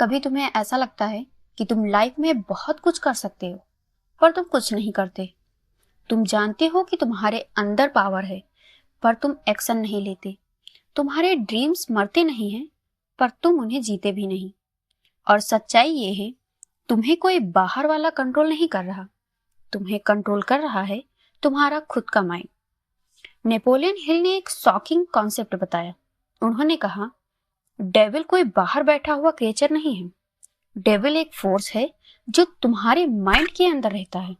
कभी तुम्हें ऐसा लगता है कि तुम लाइफ में बहुत कुछ कर सकते हो, पर तुम कुछ नहीं करते। तुम जानते हो कि तुम्हारे अंदर पावर है, पर तुम एक्शन नहीं लेते। तुम्हारे ड्रीम्स मरते नहीं हैं, पर तुम उन्हें जीते भी नहीं। और सच्चाई ये है, तुम्हें कोई बाहर वाला कंट्रोल नहीं कर रहा, तुम्हें कंट्रोल कर रहा है तुम्हारा खुद का माइंड। नेपोलियन हिल ने एक शॉकिंग कॉन्सेप्ट बताया। उन्होंने कहा, डेविल कोई बाहर बैठा हुआ क्रिएचर नहीं है। डेविल एक फोर्स है जो तुम्हारे माइंड के अंदर रहता है।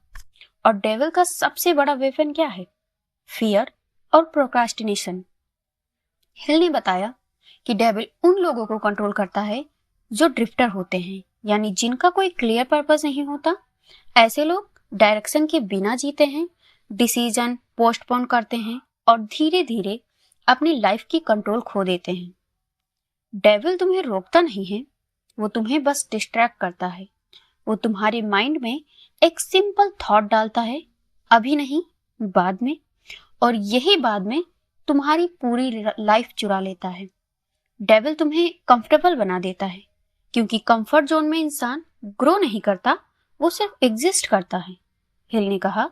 और डेविल का सबसे बड़ा वेपन क्या है? फियर और प्रोक्रास्टिनेशन। हिल ने बताया कि डेविल उन लोगों को कंट्रोल करता है जो ड्रिफ्टर होते हैं, यानी जिनका कोई क्लियर पर्पस नहीं होता। ऐसे लोग डायरेक्शन के बिना जीते हैं, डिसीजन पोस्टपोन करते हैं और धीरे धीरे अपनी लाइफ की कंट्रोल खो देते हैं। डेविल तुम्हें रोकता नहीं है, वो तुम्हें बस डिस्ट्रैक्ट करता है। वो तुम्हारे माइंड में एक सिंपल थॉट डालता है, अभी नहीं, बाद में। और यही बाद में तुम्हारी पूरी लाइफ चुरा लेता है। डेविल तुम्हें कंफर्टेबल बना देता है, क्योंकि कंफर्ट जोन में इंसान ग्रो नहीं करता, वो सिर्फ एग्जिस्ट करता है। हिल ने कहा,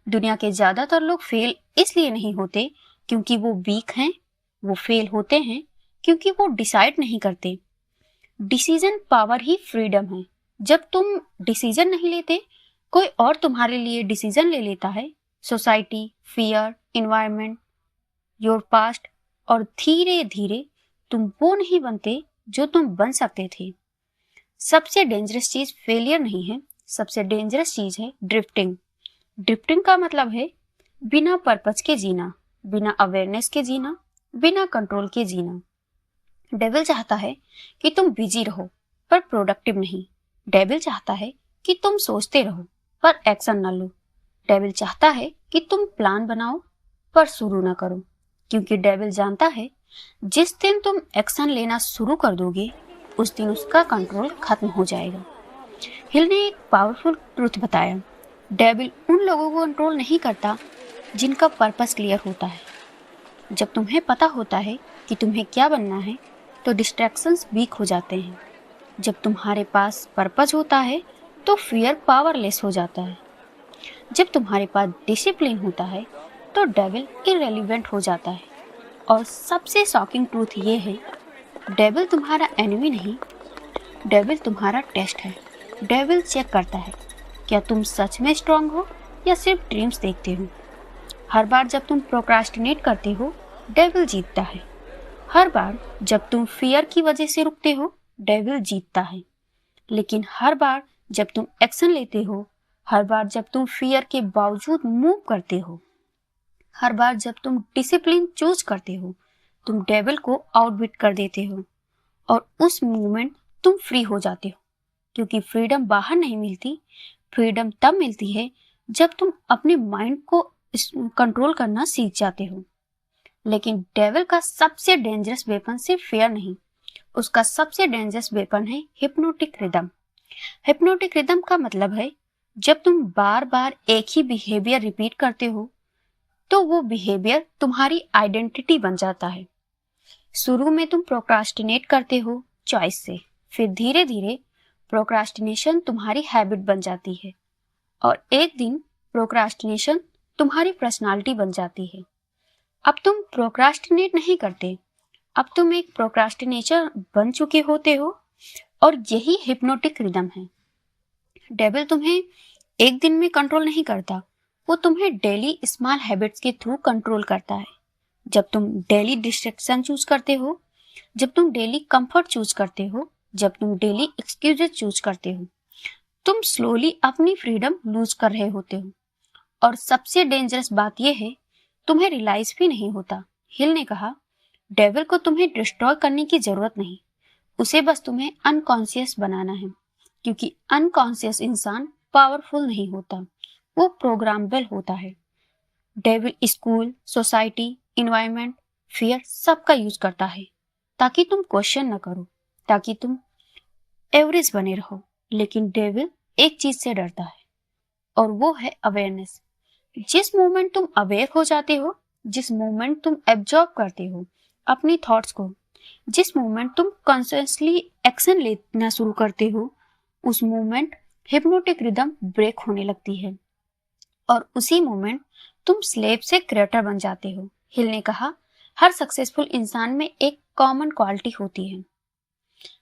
दुनिया के ज्यादातर लोग फेल इसलिए नहीं होते क्योंकि वो वीक हैं, वो फेल होते हैं क्योंकि वो डिसाइड नहीं करते। डिसीजन पावर ही फ्रीडम है। जब तुम डिसीजन नहीं लेते, कोई और तुम्हारे लिए डिसीजन ले लेता है। Society, fear, environment, your past. और धीरे धीरे तुम वो नहीं बनते जो तुम बन सकते थे। सबसे डेंजरस चीज फेलियर नहीं है, सबसे डेंजरस चीज है ड्रिफ्टिंग। ड्रिफ्टिंग का मतलब है बिना पर्पस के जीना, बिना अवेयरनेस के जीना, बिना कंट्रोल के जीना। डेविल चाहता है कि तुम बिजी रहो पर प्रोडक्टिव नहीं। डेविल चाहता है कि तुम सोचते रहो पर एक्शन न लो। डेविल चाहता है कि तुम प्लान बनाओ पर शुरू न करो, क्योंकि डेविल जानता है जिस दिन तुम एक्शन लेना शुरू कर दोगे, उस दिन उसका कंट्रोल खत्म हो जाएगा। हिल ने एक पावरफुल ट्रूथ बताया, डेविल उन लोगों को कंट्रोल नहीं करता जिनका पर्पस क्लियर होता है। जब तुम्हें पता होता है कि तुम्हें क्या बनना है, तो डिस्ट्रैक्शंस वीक हो जाते हैं। जब तुम्हारे पास पर्पस होता है तो फियर पावरलेस हो जाता है। जब तुम्हारे पास डिसिप्लिन होता है तो डेविल इररिलेवेंट हो जाता है। और सबसे शॉकिंग ट्रूथ ये है, डेविल तुम्हारा एनिमी नहीं, डेविल तुम्हारा टेस्ट है। डेविल चेक करता है क्या तुम सच में स्ट्रांग हो या सिर्फ ड्रीम्स देखते हो। हर बार जब तुम प्रोक्रास्टिनेट करते हो, डेविल जीतता है। हर बार जब तुम फियर की वजह से रुकते हो, डेविल जीतता है। लेकिन हर बार जब तुम एक्शन लेते हो, हर बार जब तुम फियर के बावजूद मूव करते हो, हर बार जब तुम डिसिप्लिन चूज करते हो, तुम डेविल को आउटविट कर देते हो। और उस मोमेंट तुम फ्री हो जाते हो, क्योंकि फ्रीडम बाहर नहीं मिलती। फ्रीडम तब मिलती है जब तुम अपने माइंड को कंट्रोल करना सीख जाते हो। लेकिन डेविल का सबसे डेंजरस वेपन सिर्फ फेयर नहीं, उसका सबसे डेंजरस वेपन है हिप्नोटिक रिदम। हिप्नोटिक रिदम का मतलब है जब तुम बार बार एक ही बिहेवियर रिपीट करते हो, तो वो बिहेवियर तुम्हारी आइडेंटिटी बन जाता है। शुरू में तुम प्रोक्रास्टिनेट करते हो चॉइस से, फिर धीरे धीरे प्रोक्रास्टिनेशन तुम्हारी हैबिट बन जाती है, और एक दिन प्रोक्रास्टिनेशन तुम्हारी पर्सनालिटी बन जाती है। अब तुम प्रोक्रास्टिनेट नहीं करते, अब तुम एक प्रोक्रास्टिनेटर बन चुके होते हो। और यही हिप्नोटिक रिदम है। डेविल तुम्हें एक दिन में कंट्रोल नहीं करता, वो तुम्हें डेली स्मॉल हैबिट्स के थ्रू कंट्रोल करता है। जब तुम डेली डिस्ट्रैक्शन चूज करते हो, जब तुम डेली कंफर्ट चूज करते हो, जब तुम डेली एक्सक्यूजेस चूज करते हो, तुम स्लोली अपनी फ्रीडम लूज कर रहे होते हो। और सबसे डेंजरस बात यह है, तुम्हें रियलाइज भी नहीं होता। हिल ने कहा, डेविल को तुम्हें डिस्ट्रॉय करने की जरूरत नहीं, उसे बस तुम्हें अनकॉन्शियस बनाना है, क्योंकि अनकॉन्शियस इंसान पावरफुल नहीं होता, वो प्रोग्रामेबल होता है। Devil school, society, environment, fear सबका यूज करता है ताकि तुम क्वेश्चन न करो, ताकि तुम एवरेज बने रहो। लेकिन डेविल एक चीज से डरता है, और वो है अवेयरनेस। जिस मोमेंट तुम अवेयर हो जाते हो, जिस मोमेंट तुम एब्जॉर्ब करते हो अपनी थॉट्स को, जिस मोमेंट तुम कॉन्शियसली एक्शन लेना शुरू करते हो, उस मोमेंट हिप्नोटिक रिदम ब्रेक होने लगती है और उसी मोमेंट तुम स्लेव से क्रिएटर बन जाते हो। हिल ने कहा, हर सक्सेसफुल इंसान में एक कॉमन क्वालिटी होती है।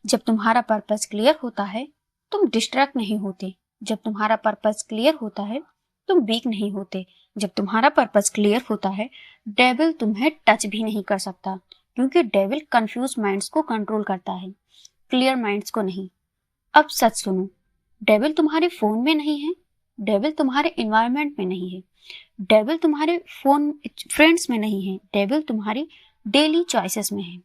जब तुम्हारा पर्पस क्लियर होता है, तुम डिस्ट्रैक्ट नहीं होते। जब तुम्हारा पर्पस क्लियर होता है, तुम वीक नहीं होते। जब तुम्हारा पर्पस क्लियर होता है, डेविल तुम्हें टच भी नहीं कर सकता, क्योंकि डेविल कंफ्यूज माइंड्स को कंट्रोल करता है, क्लियर माइंड्स को नहीं। अब सच सुनो, डेविल तुम्हारे फोन में नहीं है, डेविल तुम्हारे इन्वायरमेंट में नहीं है, डेविल तुम्हारे फोन फ्रेंड्स में नहीं है, डेविल तुम्हारी डेली चॉइसेस में है।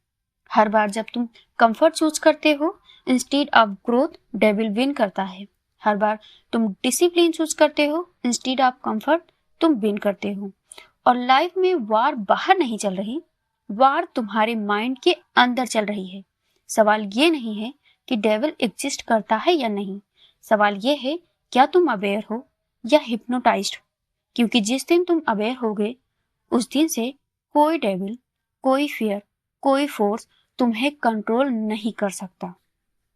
हर बार जब तुम कंफर्ट चूज करते हो instead of growth, devil win करता है। हर बार तुम डिसिप्लिन चूज करते हो इंस्टेड ऑफ कंफर्ट, तुम विन करते हो। और लाइफ में वार बाहर नहीं चल रही, वार तुम्हारे माइंड के अंदर चल रही है। सवाल ये नहीं है कि डेविल एग्जिस्ट करता है या नहीं, सवाल ये है क्या तुम अवेयर हो या हिप्नोटाइज्ड हो। क्योंकि जिस दिन तुम अवेयर होगे, उस दिन से कोई डेविल, कोई फियर, कोई फोर्स तुम्हें कंट्रोल नहीं कर सकता।